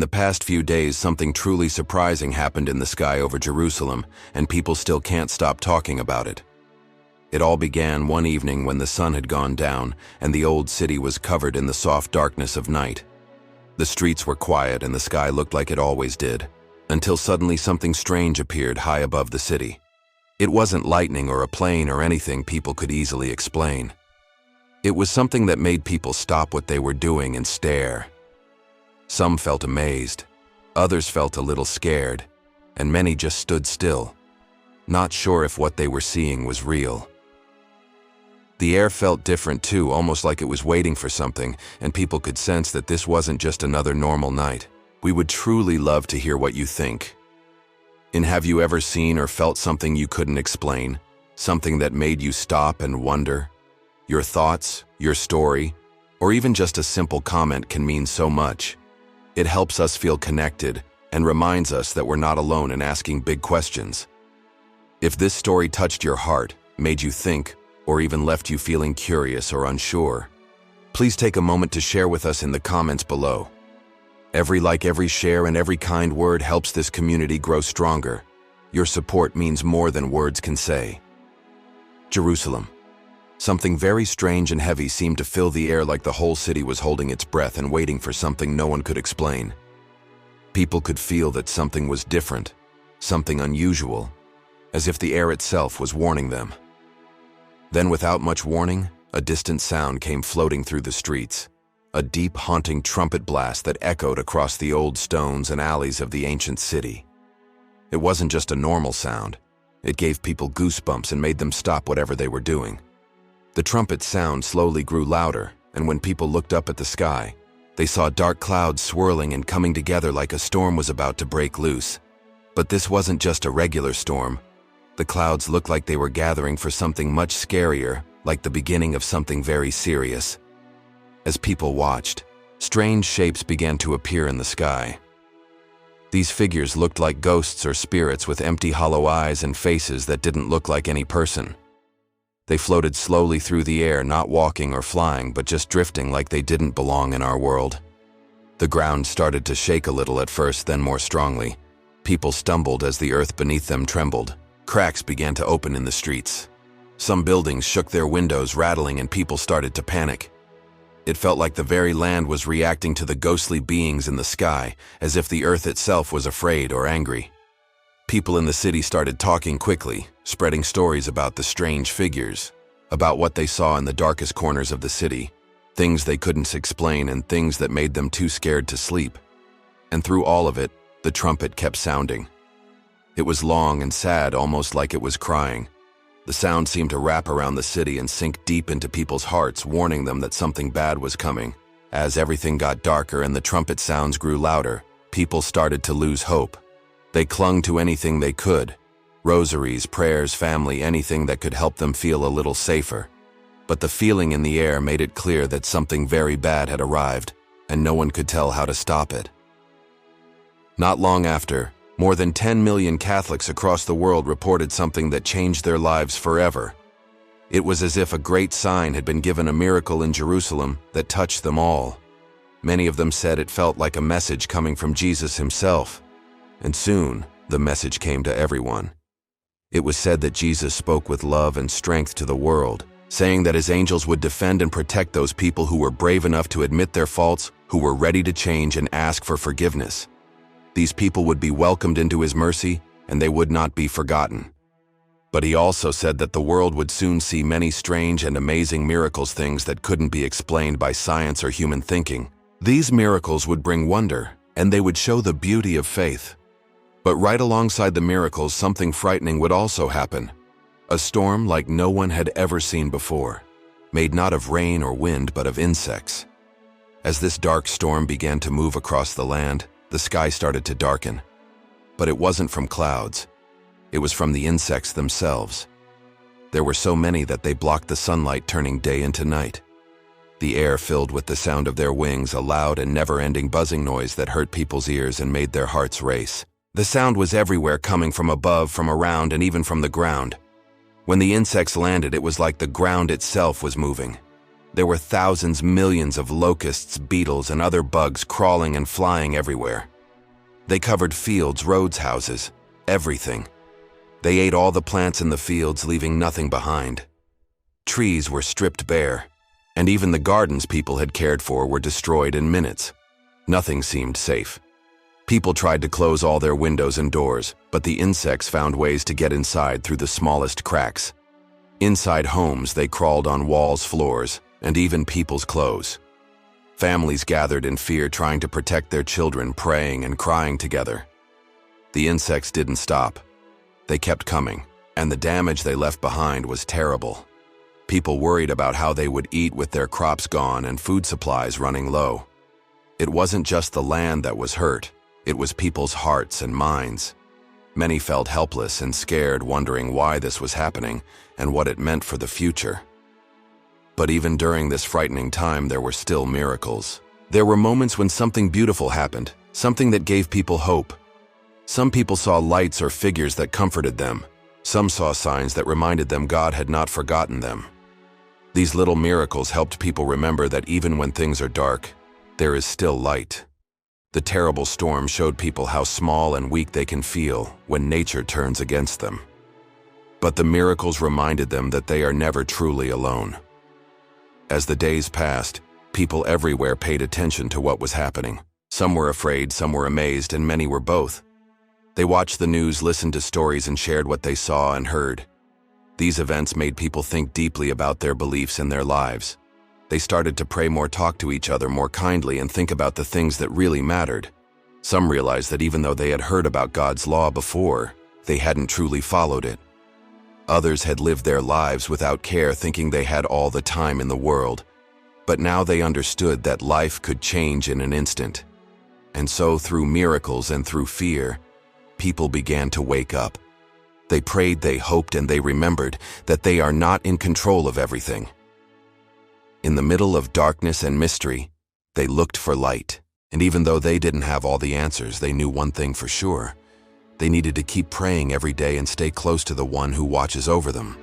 the past few days, something truly surprising happened in the sky over Jerusalem, and people still can't stop talking about it. It all began one evening when the sun had gone down and the old city was covered in the soft darkness of night. The streets were quiet and the sky looked like it always did, until suddenly something strange appeared high above the city. It wasn't lightning or a plane or anything people could easily explain. It was something that made people stop what they were doing and stare. Some felt amazed, others felt a little scared, and many just stood still, not sure if what they were seeing was real. The air felt different too, almost like it was waiting for something, and people could sense that this wasn't just another normal night. We would truly love to hear what you think. And have you ever seen or felt something you couldn't explain? Something that made you stop and wonder? Your thoughts, your story, or even just a simple comment can mean so much. It helps us feel connected and reminds us that we're not alone in asking big questions. If this story touched your heart, made you think, or even left you feeling curious or unsure, please take a moment to share with us in the comments below. Every like, every share, and every kind word helps this community grow stronger. Your support means more than words can say. Jerusalem. Something very strange and heavy seemed to fill the air, like the whole city was holding its breath and waiting for something no one could explain. People could feel that something was different, something unusual, as if the air itself was warning them. Then, without much warning, a distant sound came floating through the streets, a deep, haunting trumpet blast that echoed across the old stones and alleys of the ancient city. It wasn't just a normal sound. It gave people goosebumps and made them stop whatever they were doing. The trumpet sound slowly grew louder, and when people looked up at the sky, they saw dark clouds swirling and coming together like a storm was about to break loose. But this wasn't just a regular storm. The clouds looked like they were gathering for something much scarier, like the beginning of something very serious. As people watched, strange shapes began to appear in the sky. These figures looked like ghosts or spirits with empty, hollow eyes and faces that didn't look like any person. They floated slowly through the air, not walking or flying, but just drifting like they didn't belong in our world. The ground started to shake a little at first, then more strongly. People stumbled as the earth beneath them trembled. Cracks began to open in the streets. Some buildings shook their windows, rattling, and people started to panic. It felt like the very land was reacting to the ghostly beings in the sky, as if the earth itself was afraid or angry. People in the city started talking quickly, spreading stories about the strange figures, about what they saw in the darkest corners of the city, things they couldn't explain and things that made them too scared to sleep. And through all of it, the trumpet kept sounding. It was long and sad, almost like it was crying. The sound seemed to wrap around the city and sink deep into people's hearts, warning them that something bad was coming. As everything got darker and the trumpet sounds grew louder, people started to lose hope. They clung to anything they could. Rosaries, prayers, family, anything that could help them feel a little safer. But the feeling in the air made it clear that something very bad had arrived, and no one could tell how to stop it. Not long after, more than 10 million Catholics across the world reported something that changed their lives forever. It was as if a great sign had been given, a miracle in Jerusalem that touched them all. Many of them said it felt like a message coming from Jesus himself. And soon, the message came to everyone. It was said that Jesus spoke with love and strength to the world, saying that his angels would defend and protect those people who were brave enough to admit their faults, who were ready to change and ask for forgiveness. These people would be welcomed into his mercy, and they would not be forgotten. But he also said that the world would soon see many strange and amazing miracles, things that couldn't be explained by science or human thinking. These miracles would bring wonder, and they would show the beauty of faith. But right alongside the miracles, something frightening would also happen. A storm like no one had ever seen before, made not of rain or wind but of insects. As this dark storm began to move across the land, the sky started to darken. But it wasn't from clouds. It was from the insects themselves. There were so many that they blocked the sunlight, turning day into night. The air filled with the sound of their wings, a loud and never-ending buzzing noise that hurt people's ears and made their hearts race. The sound was everywhere, coming from above, from around, and even from the ground. When the insects landed, it was like the ground itself was moving. There were thousands, millions of locusts, beetles, and other bugs crawling and flying everywhere. They covered fields, roads, houses, everything. They ate all the plants in the fields, leaving nothing behind. Trees were stripped bare, and even the gardens people had cared for were destroyed in minutes. Nothing seemed safe. People tried to close all their windows and doors, but the insects found ways to get inside through the smallest cracks. Inside homes, they crawled on walls, floors, and even people's clothes. Families gathered in fear, trying to protect their children, praying and crying together. The insects didn't stop. They kept coming, and the damage they left behind was terrible. People worried about how they would eat with their crops gone and food supplies running low. It wasn't just the land that was hurt, it was people's hearts and minds. Many felt helpless and scared, wondering why this was happening and what it meant for the future. But even during this frightening time, there were still miracles. There were moments when something beautiful happened, something that gave people hope. Some people saw lights or figures that comforted them. Some saw signs that reminded them God had not forgotten them. These little miracles helped people remember that even when things are dark, there is still light. The terrible storm showed people how small and weak they can feel when nature turns against them. But the miracles reminded them that they are never truly alone. As the days passed, people everywhere paid attention to what was happening. Some were afraid, some were amazed, and many were both. They watched the news, listened to stories, and shared what they saw and heard. These events made people think deeply about their beliefs and their lives. They started to pray more, talk to each other more kindly, and think about the things that really mattered. Some realized that even though they had heard about God's law before, they hadn't truly followed it. Others had lived their lives without care, thinking they had all the time in the world. But now they understood that life could change in an instant. And so, through miracles and through fear, people began to wake up. They prayed, they hoped, and they remembered that they are not in control of everything. In the middle of darkness and mystery, they looked for light. And even though they didn't have all the answers, they knew one thing for sure. They needed to keep praying every day and stay close to the one who watches over them.